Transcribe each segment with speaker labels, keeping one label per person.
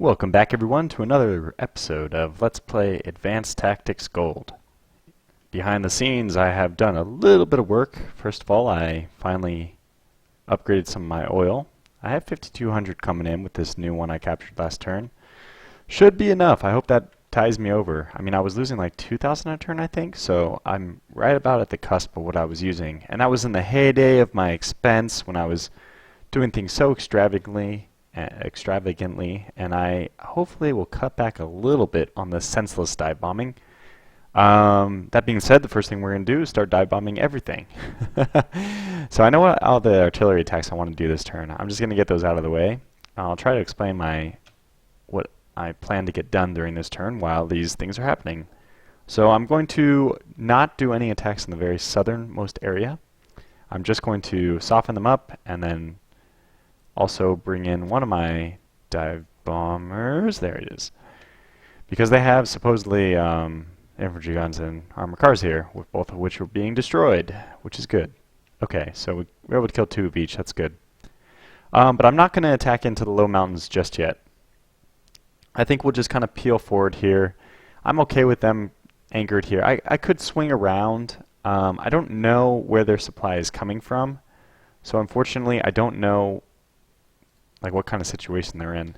Speaker 1: Welcome back everyone to another episode of Let's Play Advanced Tactics Gold. Behind the scenes I have done a little bit of work. First of all, I finally upgraded some of my oil. I have 5,200 coming in with this new one I captured last turn. Should be enough. I hope that ties me over. I mean, I was losing like 2,000 a turn I think, so I'm right about at the cusp of what I was using. And that was in the heyday of my expense when I was doing things so extravagantly, and I hopefully will cut back a little bit on the senseless dive bombing. That being said, the first thing we're going to do is start dive bombing everything. So I know what all the artillery attacks I want to do this turn. I'm just going to get those out of the way. I'll try to explain what I plan to get done during this turn while these things are happening. So I'm going to not do any attacks in the very southernmost area. I'm just going to soften them up and then also bring in one of my dive bombers. There it is. Because they have supposedly infantry guns and armored cars here, with both of which are being destroyed, which is good. Okay, so we're able to kill 2 of each. That's good. But I'm not going to attack into the low mountains just yet. I think we'll just kind of peel forward here. I'm okay with them anchored here. I could swing around. I don't know where their supply is coming from, so unfortunately I don't know like what kind of situation they're in.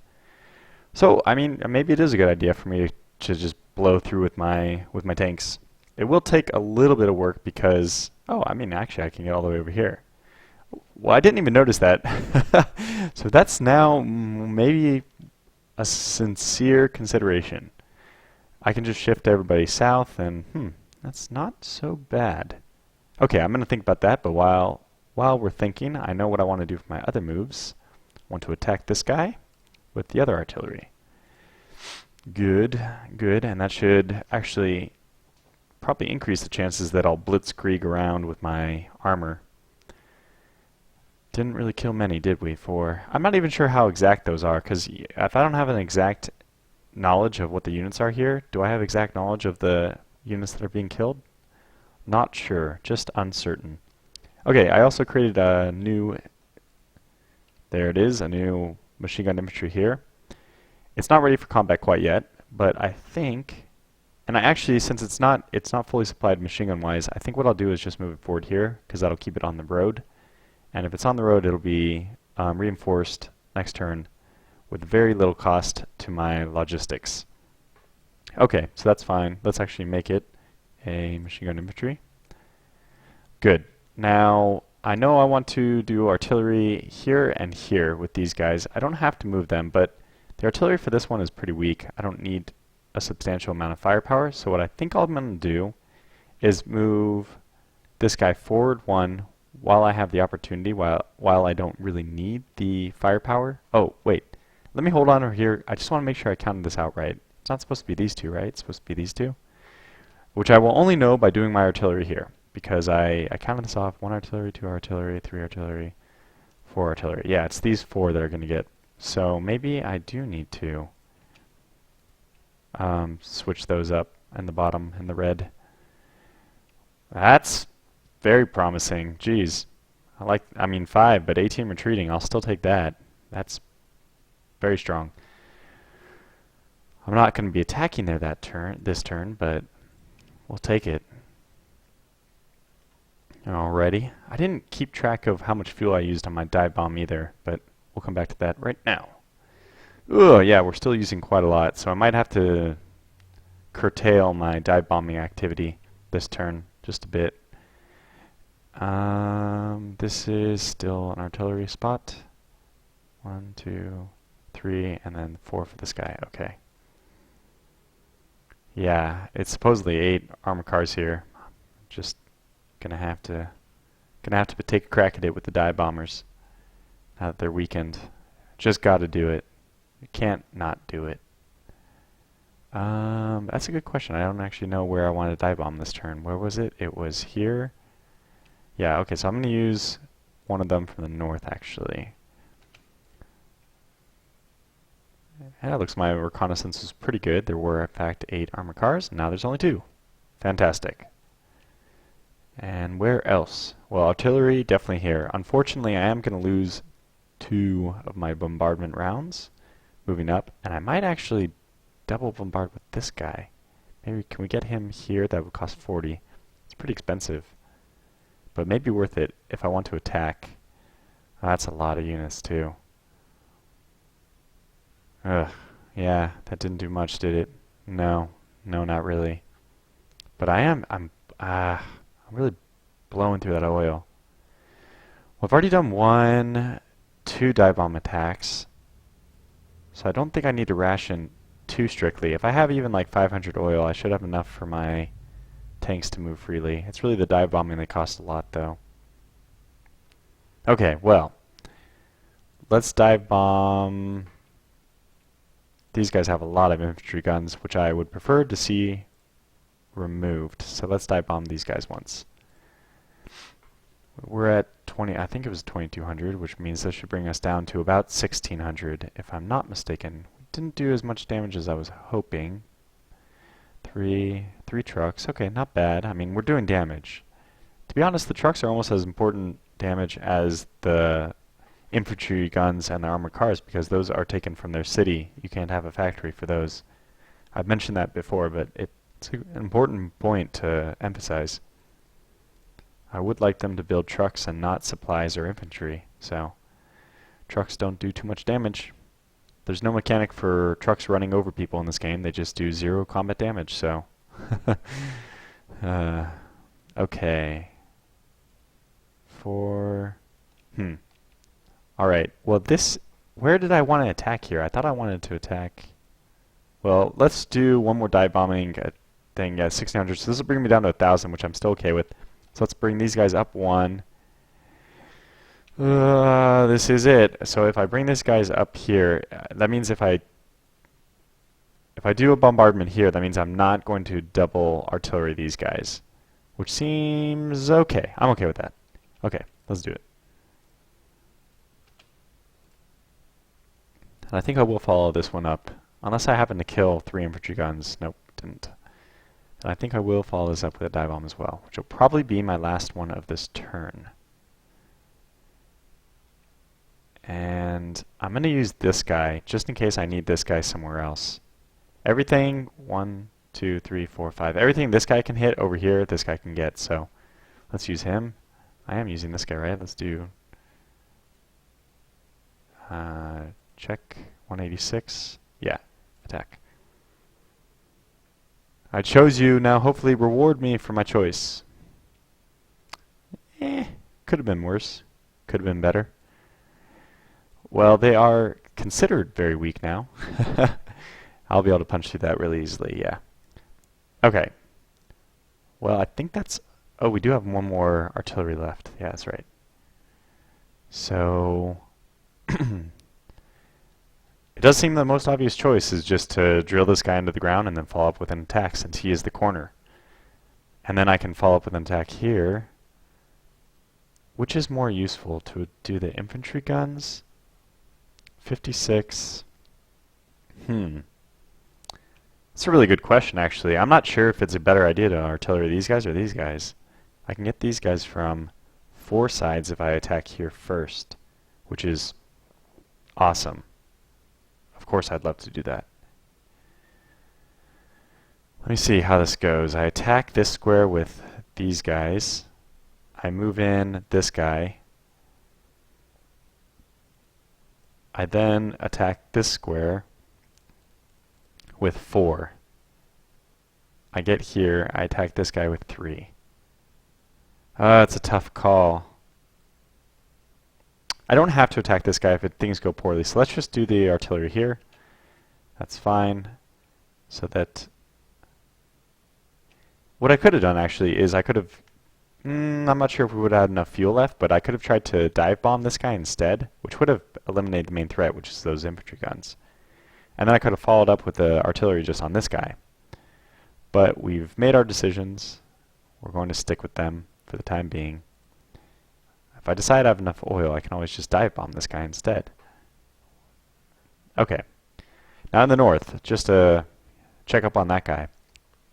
Speaker 1: So I mean, maybe it is a good idea for me to just blow through with my tanks. It will take a little bit of work because I mean, actually I can get all the way over here. Well, I didn't even notice that. So that's now maybe a sincere consideration. I can just shift everybody south and that's not so bad. Okay, I'm gonna think about that, but while we're thinking, I know what I want to do for my other moves. Want to attack this guy with the other artillery. Good, and that should actually probably increase the chances that I'll blitzkrieg around with my armor. Didn't really kill many, did we? I'm not even sure how exact those are, because if I don't have an exact knowledge of what the units are here, do I have exact knowledge of the units that are being killed? Not sure, just uncertain. Okay, I also created a new... There it is, a new machine gun infantry here. It's not ready for combat quite yet, but I think, and I actually, since it's not fully supplied machine gun wise, I think what I'll do is just move it forward here, because that'll keep it on the road. And if it's on the road, it'll be reinforced next turn with very little cost to my logistics. Okay, so that's fine. Let's actually make it a machine gun infantry. Good. Now, I know I want to do artillery here and here with these guys. I don't have to move them, but the artillery for this one is pretty weak. I don't need a substantial amount of firepower, so what I think I'm going to do is move this guy forward one while I have the opportunity, while I don't really need the firepower. Oh, wait. Let me hold on over here. I just want to make sure I counted this out right. It's not supposed to be these two, right? It's supposed to be these two. Which I will only know by doing my artillery here, because I counted this off. 1 artillery, 2 artillery, 3 artillery, 4 artillery. Yeah, it's these 4 that are going to get. So maybe I do need to switch those up in the bottom in the red. That's very promising. Jeez. I mean 5, but 18 retreating. I'll still take that. That's very strong. I'm not going to be attacking there this turn, but we'll take it. Alrighty. I didn't keep track of how much fuel I used on my dive bomb either, but we'll come back to that right now. Oh yeah, we're still using quite a lot, so I might have to curtail my dive bombing activity this turn just a bit. This is still an artillery spot. 1, 2, 3, and then 4 for this guy. Okay. Yeah, it's supposedly 8 armor cars here. Just gonna have to take a crack at it with the dive bombers. Now that they're weakened, just got to do it. You can't not do it. That's a good question. I don't actually know where I want to dive bomb this turn. Where was it? It was here. Yeah. Okay. So I'm gonna use one of them from the north actually. Yeah, it looks my reconnaissance was pretty good. There were in fact 8 armor cars. Now there's only 2. Fantastic. And where else? Well, artillery, definitely here. Unfortunately, I am going to lose 2 of my bombardment rounds moving up, and I might actually double bombard with this guy. Maybe can we get him here? That would cost 40. It's pretty expensive, but maybe worth it if I want to attack. Oh, that's a lot of units too. Ugh, yeah, that didn't do much, did it? No, no, not really. But I'm really blowing through that oil. Well, I've already done 2 dive bomb attacks, so I don't think I need to ration too strictly. If I have even like 500 oil, I should have enough for my tanks to move freely. It's really the dive bombing that costs a lot, though. Okay, well, let's dive bomb. These guys have a lot of infantry guns, which I would prefer to see removed. So let's dive bomb these guys once. We're at 20, I think it was 2200, which means this should bring us down to about 1600, if I'm not mistaken. We didn't do as much damage as I was hoping. Three trucks. Okay, not bad. I mean, we're doing damage. To be honest, the trucks are almost as important damage as the infantry guns and the armored cars, because those are taken from their city. You can't have a factory for those. I've mentioned that before, but it's an important point to emphasize. I would like them to build trucks and not supplies or infantry, so trucks don't do too much damage. There's no mechanic for trucks running over people in this game. They just do 0 combat damage, so okay. Alright, well where did I want to attack here? I thought I wanted to attack... Well, let's do one more dive bombing thing at 1600, so this will bring me down to 1000, which I'm still okay with. So let's bring these guys up 1. This is it. So if I bring these guys up here, that means if I do a bombardment here, that means I'm not going to double artillery these guys, which seems okay. I'm okay with that. Okay, let's do it. And I think I will follow this one up, unless I happen to kill 3 infantry guns. Nope, didn't. And I think I will follow this up with a dive bomb as well, which will probably be my last one of this turn. And I'm going to use this guy, just in case I need this guy somewhere else. Everything, 1, 2, 3, 4, 5, everything this guy can hit over here, this guy can get, so let's use him. I am using this guy, right? Let's do... check, 186, yeah, attack. I chose you, now hopefully reward me for my choice. Could have been worse. Could have been better. Well, they are considered very weak now. I'll be able to punch through that really easily, yeah. Okay. Well, I think that's... Oh, we do have one more artillery left. Yeah, that's right. So... It does seem the most obvious choice is just to drill this guy into the ground and then follow up with an attack, since he is the corner. And then I can follow up with an attack here. Which is more useful, to do the infantry guns? 56. That's a really good question, actually. I'm not sure if it's a better idea to artillery these guys or these guys. I can get these guys from 4 sides if I attack here first, which is awesome. Of course, I'd love to do that. Let me see how this goes. I attack this square with these guys. I move in this guy. I then attack this square with 4. I get here, I attack this guy with 3. It's a tough call. I don't have to attack this guy if things go poorly, so let's just do the artillery here. That's fine. So that... What I could have done, actually, is I could have... I'm not sure if we would have had enough fuel left, but I could have tried to dive bomb this guy instead, which would have eliminated the main threat, which is those infantry guns. And then I could have followed up with the artillery just on this guy. But we've made our decisions. We're going to stick with them for the time being. If I decide I have enough oil, I can always just dive bomb this guy instead. Okay. Now in the north, just to check up on that guy.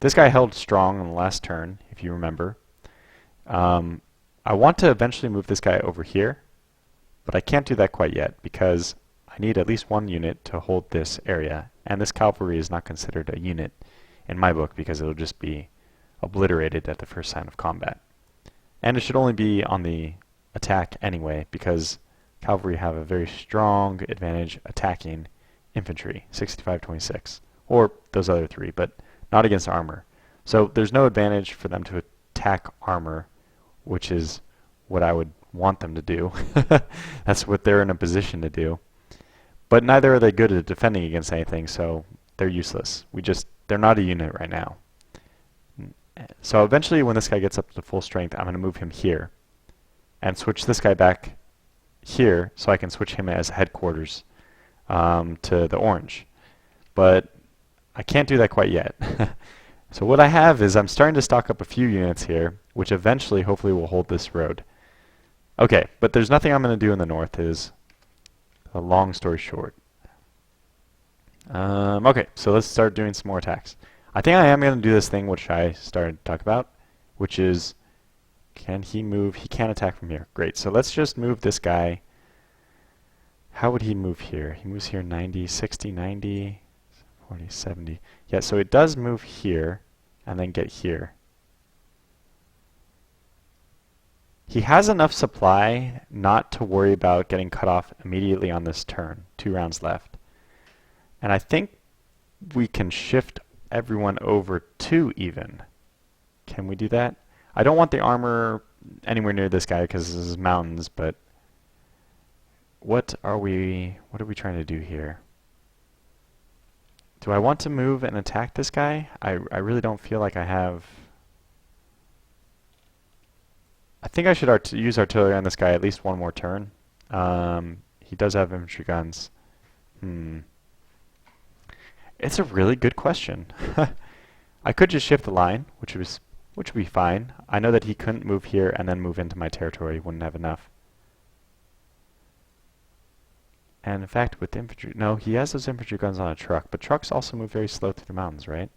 Speaker 1: This guy held strong on the last turn, if you remember. I want to eventually move this guy over here, but I can't do that quite yet because I need at least one unit to hold this area, and this cavalry is not considered a unit in my book because it'll just be obliterated at the first sign of combat. And it should only be on the attack anyway, because cavalry have a very strong advantage attacking infantry, 65-26, or those other three, but not against armor. So there's no advantage for them to attack armor, which is what I would want them to do. That's what they're in a position to do. But neither are they good at defending against anything, so they're useless. They're not a unit right now. So eventually when this guy gets up to full strength, I'm going to move him here and switch this guy back here so I can switch him as headquarters to the orange. But I can't do that quite yet. So what I have is I'm starting to stock up a few units here, which eventually hopefully will hold this road. Okay, but there's nothing I'm going to do in the north, is a long story short. Okay, so let's start doing some more attacks. I think I am going to do this thing which I started to talk about, which is, can he move? He can't attack from here. Great, so let's just move this guy. How would he move here? He moves here 90, 60, 90, 40, 70. Yeah, so it does move here and then get here. He has enough supply not to worry about getting cut off immediately on this turn. 2 rounds left. And I think we can shift everyone over 2 even. Can we do that? I don't want the armor anywhere near this guy because this is mountains, but what are we trying to do here? Do I want to move and attack this guy? I really don't feel like I have... I think I should use artillery on this guy at least one more turn. He does have infantry guns. It's a really good question. I could just shift the line, which would be fine. I know that he couldn't move here and then move into my territory. He wouldn't have enough. And in fact, with infantry... No, he has those infantry guns on a truck, but trucks also move very slow through the mountains, right?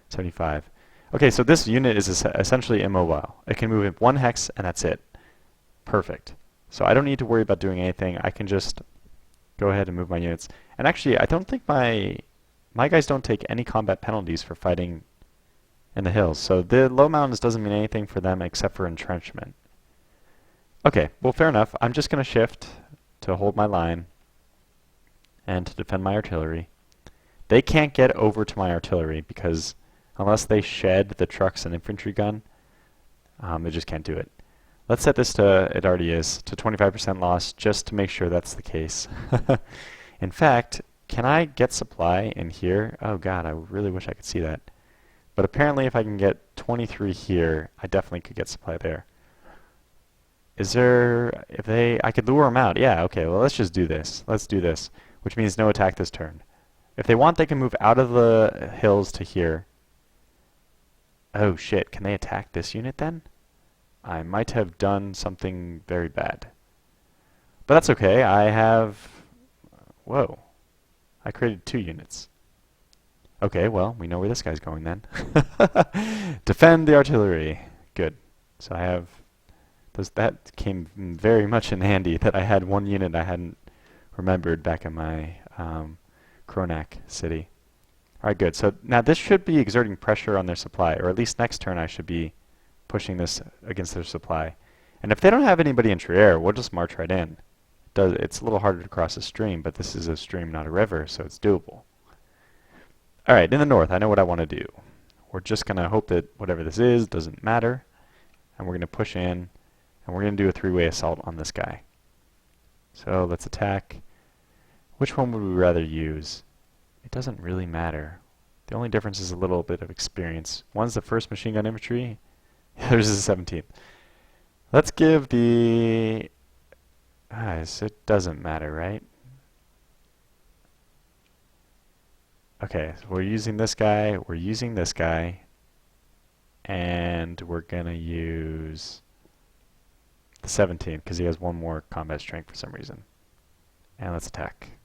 Speaker 1: 75. Okay, so this unit is essentially immobile. It can move in 1 hex, and that's it. Perfect. So I don't need to worry about doing anything. I can just go ahead and move my units. And actually, I don't think my guys don't take any combat penalties for fighting in the hills. So the low mountains doesn't mean anything for them except for entrenchment. Okay, well, fair enough. I'm just going to shift to hold my line and to defend my artillery. They can't get over to my artillery because unless they shed the trucks and infantry gun, they just can't do it. Let's set this to, it already is, to 25% loss just to make sure that's the case. In fact, can I get supply in here? Oh god, I really wish I could see that. But apparently if I can get 23 here, I definitely could get supply there. Is there, I could lure them out. Yeah, okay, well let's just do this. Let's do this, which means no attack this turn. If they want, they can move out of the hills to here. Oh shit, can they attack this unit then? I might have done something very bad. But that's okay, I have... Whoa. I created 2 units. Okay, well, we know where this guy's going then. Defend the artillery. Good. So I have... that came very much in handy that I had 1 unit I hadn't remembered back in my Kronak city. Alright, good. So now this should be exerting pressure on their supply, or at least next turn I should be pushing this against their supply. And if they don't have anybody in Trier, we'll just march right in. It's a little harder to cross a stream, but this is a stream, not a river, so it's doable. Alright, in the north, I know what I want to do. We're just going to hope that whatever this is doesn't matter, and we're going to push in, and we're going to do a 3-way assault on this guy. So let's attack. Which one would we rather use? It doesn't really matter. The only difference is a little bit of experience. One's the 1st machine gun infantry, the other's the 17th. Let's give the... it doesn't matter, right? Okay, so we're using this guy, and we're gonna use the 17th because he has 1 more combat strength for some reason. And let's attack.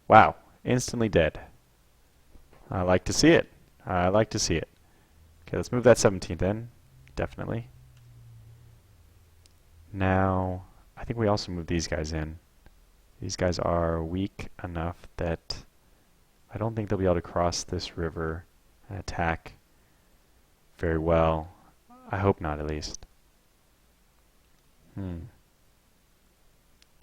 Speaker 1: Wow, instantly dead. I like to see it. I like to see it. Okay, let's move that 17th in. Definitely. Now, I think we also move these guys in. These guys are weak enough that I don't think they'll be able to cross this river and attack very well. I hope not, at least. Do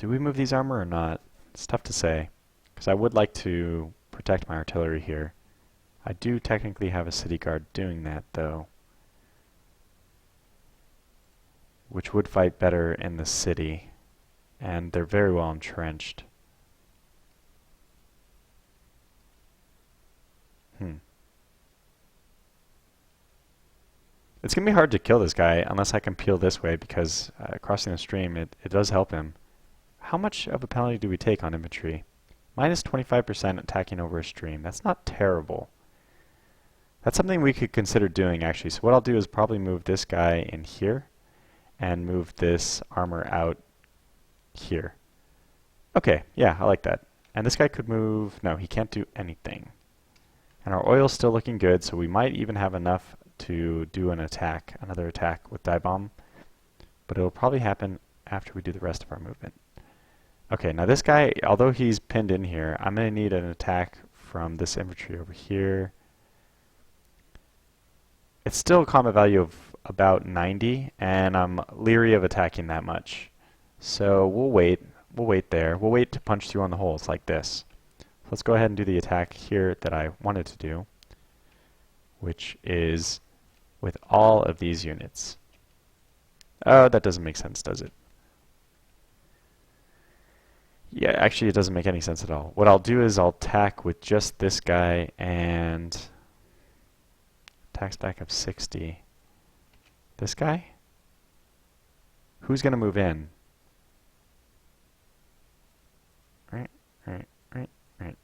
Speaker 1: we move these armor or not? It's tough to say, because I would like to protect my artillery here. I do technically have a city guard doing that, though, which would fight better in the city, and they're very well entrenched. It's going to be hard to kill this guy unless I can peel this way, because crossing the stream, it does help him. How much of a penalty do we take on infantry? Minus 25% attacking over a stream. That's not terrible. That's something we could consider doing, actually. So what I'll do is probably move this guy in here and move this armor out here. Okay, yeah, I like that. And this guy could move... No, he can't do anything. And our oil's still looking good, so we might even have enough to do an attack, another attack with dive bomb. But it'll probably happen after we do the rest of our movement. Okay, now this guy, although he's pinned in here, I'm going to need an attack from this infantry over here. It's still a combat value of about 90, and I'm leery of attacking that much. So we'll wait. We'll wait there. We'll wait to punch through on the holes like this. Let's go ahead and do the attack here that I wanted to do, which is with all of these units. Oh, that doesn't make sense, does it? Yeah, actually it doesn't make any sense at all. What I'll do is I'll attack with just this guy and attack stack of 60. This guy? Who's going to move in? Right.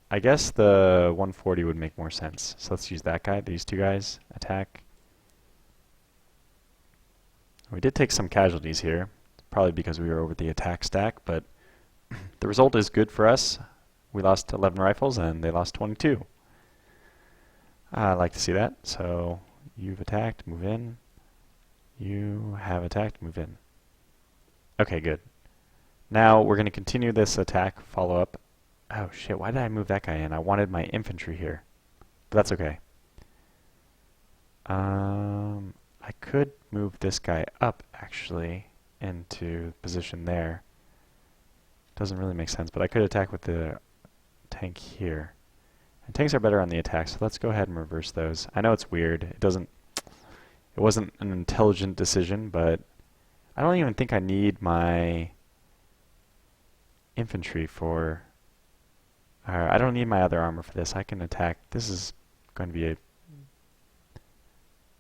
Speaker 1: I guess the 140 would make more sense. So let's use that guy, these two guys, attack. We did take some casualties here, probably because we were over the attack stack, but the result is good for us. We lost 11 rifles and they lost 22. I like to see that. So you've attacked, move in. You have attacked, move in. Okay, good. Now we're going to continue this attack follow-up. Oh shit, why did I move that guy in? I wanted my infantry here. But that's okay. I could move this guy up, actually, into position there. Doesn't really make sense, but I could attack with the tank here. And tanks are better on the attack, so let's go ahead and reverse those. I know it's weird. It wasn't an intelligent decision, but I don't even think I need my infantry for... I don't need my other armor for this. I can attack. This is going to be a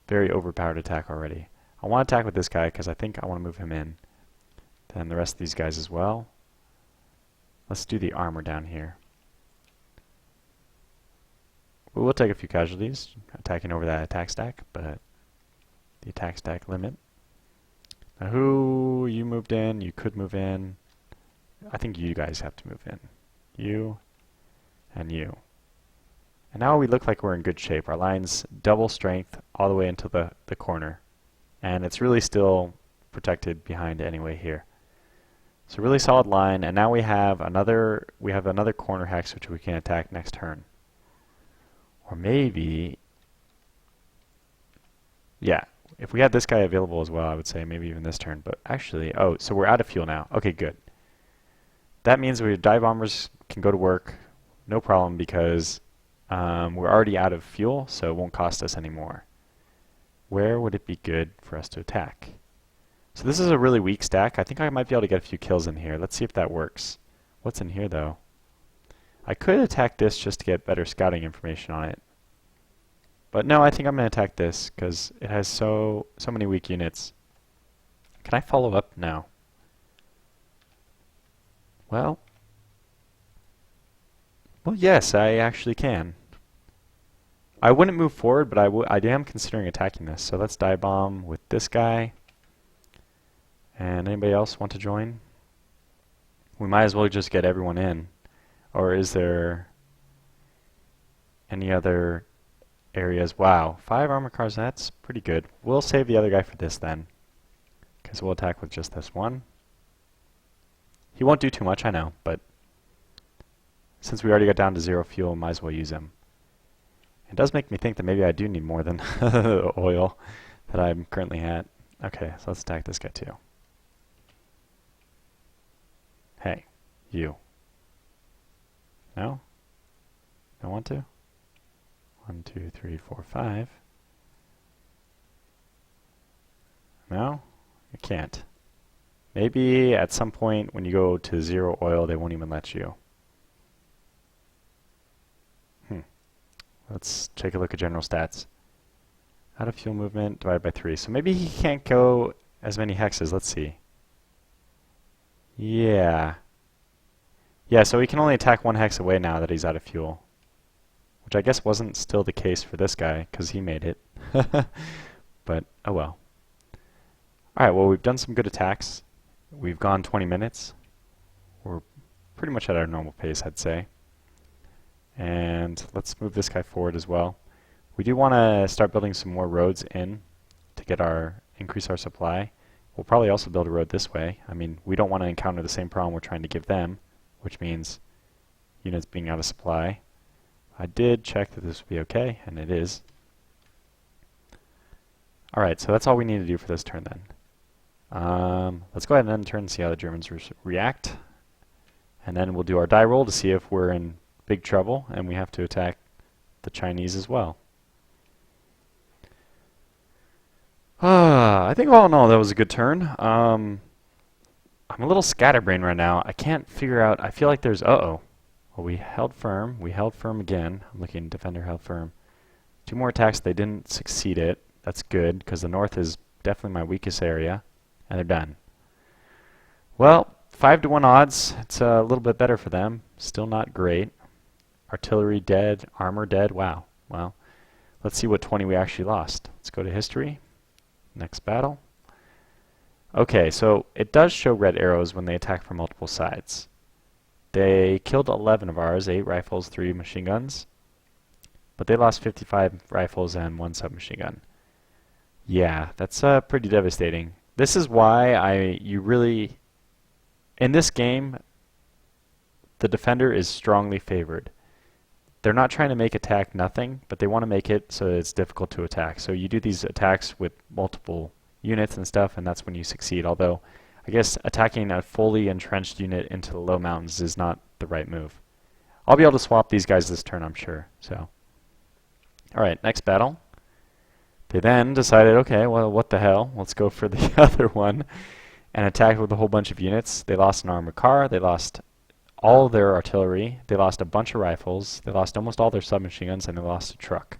Speaker 1: very overpowered attack already. I want to attack with this guy because I think I want to move him in. Then the rest of these guys as well. Let's do the armor down here. We'll take a few casualties attacking over that attack stack, but the attack stack limit. Now who you moved in, you could move in. I think you guys have to move in. You and you. And now we look like we're in good shape. Our line's double strength all the way into the corner. And it's really still protected behind anyway here. So really solid line, and now we have another corner hex which we can attack next turn. Or maybe, yeah, if we had this guy available as well, I would say maybe even this turn. But actually, oh, so we're out of fuel now. Okay, good. That means we dive bombers can go to work, no problem, because we're already out of fuel, so it won't cost us any more. Where would it be good for us to attack? So this is a really weak stack. I think I might be able to get a few kills in here. Let's see if that works. What's in here, though? I could attack this just to get better scouting information on it. But no, I think I'm going to attack this because it has so many weak units. Can I follow up? No. Well, yes, I actually can. I wouldn't move forward, but I am considering attacking this. So let's dive bomb with this guy. And anybody else want to join? We might as well just get everyone in. Or is there any other areas? Wow, 5 armor cars, that's pretty good. We'll save the other guy for this then, because we'll attack with just this one. He won't do too much, I know, but since we already got down to 0 fuel, might as well use them. It does make me think that maybe I do need more than the oil that I'm currently at. Okay, so let's attack this guy too. Hey, you. No? Don't want to? 1, 2, 3, 4, 5. No? You can't. Maybe at some point when you go to 0 oil, they won't even let you. Let's take a look at general stats. Out of fuel movement divided by 3. So maybe he can't go as many hexes. Let's see. Yeah. Yeah, so he can only attack 1 hex away now that he's out of fuel. Which I guess wasn't still the case for this guy, because he made it. But, oh well. Alright, well we've done some good attacks. We've gone 20 minutes. We're pretty much at our normal pace, I'd say. And let's move this guy forward as well. We do want to start building some more roads in to get increase our supply. We'll probably also build a road this way. I mean, we don't want to encounter the same problem we're trying to give them, which means units being out of supply. I did check that this would be okay, and it is. Alright, so that's all we need to do for this turn then. Let's go ahead and end the turn and see how the Germans react. And then we'll do our die roll to see if we're in big trouble, and we have to attack the Chinese as well. I think all in all that was a good turn. I'm a little scatterbrained right now. I can't figure out, I feel like there's, well we held firm again. I'm looking, defender held firm. 2 more attacks, they didn't succeed it. That's good, because the north is definitely my weakest area, and they're done. Well, 5 to 1 odds, it's a little bit better for them. Still not great. Artillery dead, armor dead, wow. Well, let's see what 20 we actually lost. Let's go to history. Next battle. Okay, so it does show red arrows when they attack from multiple sides. They killed 11 of ours, 8 rifles, 3 machine guns. But they lost 55 rifles and 1 submachine gun. Yeah, that's pretty devastating. This is why in this game, the defender is strongly favored. They're not trying to make attack nothing, but they want to make it so it's difficult to attack. So you do these attacks with multiple units and stuff, and that's when you succeed. Although, I guess attacking a fully entrenched unit into the low mountains is not the right move. I'll be able to swap these guys this turn, I'm sure. So, alright, next battle. They then decided, okay, well, what the hell? Let's go for the other one and attack with a whole bunch of units. They lost an armored car. They lost all their artillery, they lost a bunch of rifles, they lost almost all their submachine guns, and they lost a truck.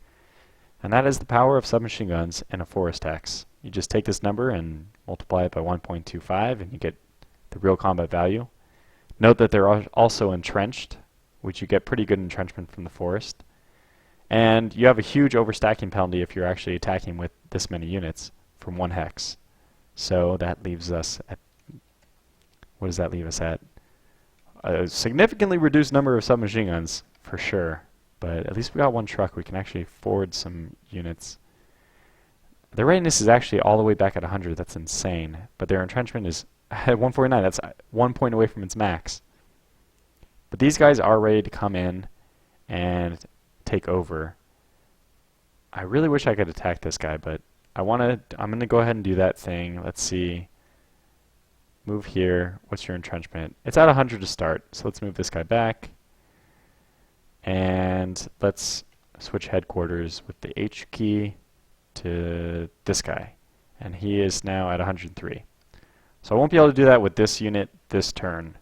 Speaker 1: And that is the power of submachine guns in a forest hex. You just take this number and multiply it by 1.25 and you get the real combat value. Note that they're also entrenched, which you get pretty good entrenchment from the forest. And you have a huge overstacking penalty if you're actually attacking with this many units from 1 hex. So that leaves us at, what does that leave us at? A significantly reduced number of submachine guns, for sure. But at least we got 1 truck. We can actually forward some units. Their readiness is actually all the way back at 100. That's insane. But their entrenchment is at 149. That's 1 point away from its max. But these guys are ready to come in and take over. I really wish I could attack this guy, but I'm going to go ahead and do that thing. Let's see. Move here. What's your entrenchment? It's at 100 to start, so let's move this guy back. And let's switch headquarters with the H key to this guy. And he is now at 103. So I won't be able to do that with this unit this turn.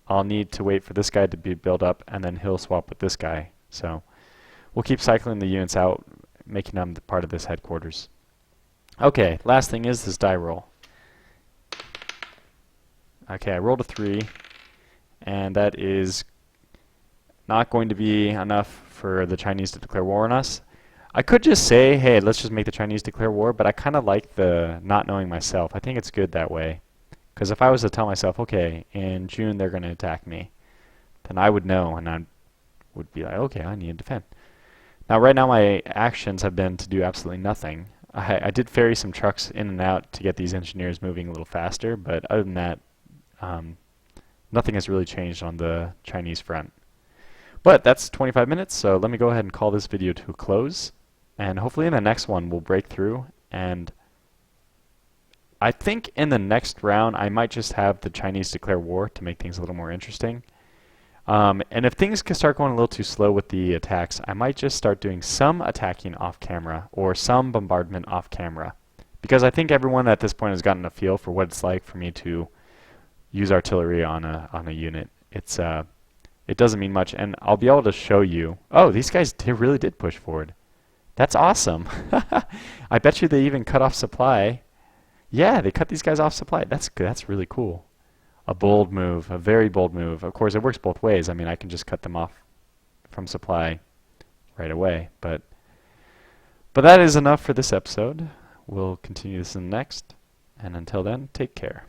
Speaker 1: I'll need to wait for this guy to be built up, and then he'll swap with this guy. So we'll keep cycling the units out, making them part of this headquarters. Okay, last thing is this die roll. Okay, I rolled a 3, and that is not going to be enough for the Chinese to declare war on us. I could just say, hey, let's just make the Chinese declare war, but I kind of like the not knowing myself. I think it's good that way. Because if I was to tell myself, okay, in June they're going to attack me, then I would know, and I would be like, okay, I need to defend. Now, right now my actions have been to do absolutely nothing. I did ferry some trucks in and out to get these engineers moving a little faster, but other than that, nothing has really changed on the Chinese front. But that's 25 minutes, so let me go ahead and call this video to a close. And hopefully in the next one we'll break through. And I think in the next round I might just have the Chinese declare war to make things a little more interesting. And if things can start going a little too slow with the attacks, I might just start doing some attacking off camera or some bombardment off camera. Because I think everyone at this point has gotten a feel for what it's like for me to use artillery on a unit. It doesn't mean much, and I'll be able to show you. Oh, these guys really did push forward. That's awesome. I bet you they even cut off supply. Yeah, they cut these guys off supply. That's good. That's really cool. A bold move, a very bold move. Of course, it works both ways. I mean, I can just cut them off from supply right away. But that is enough for this episode. We'll continue this in the next. And until then, take care.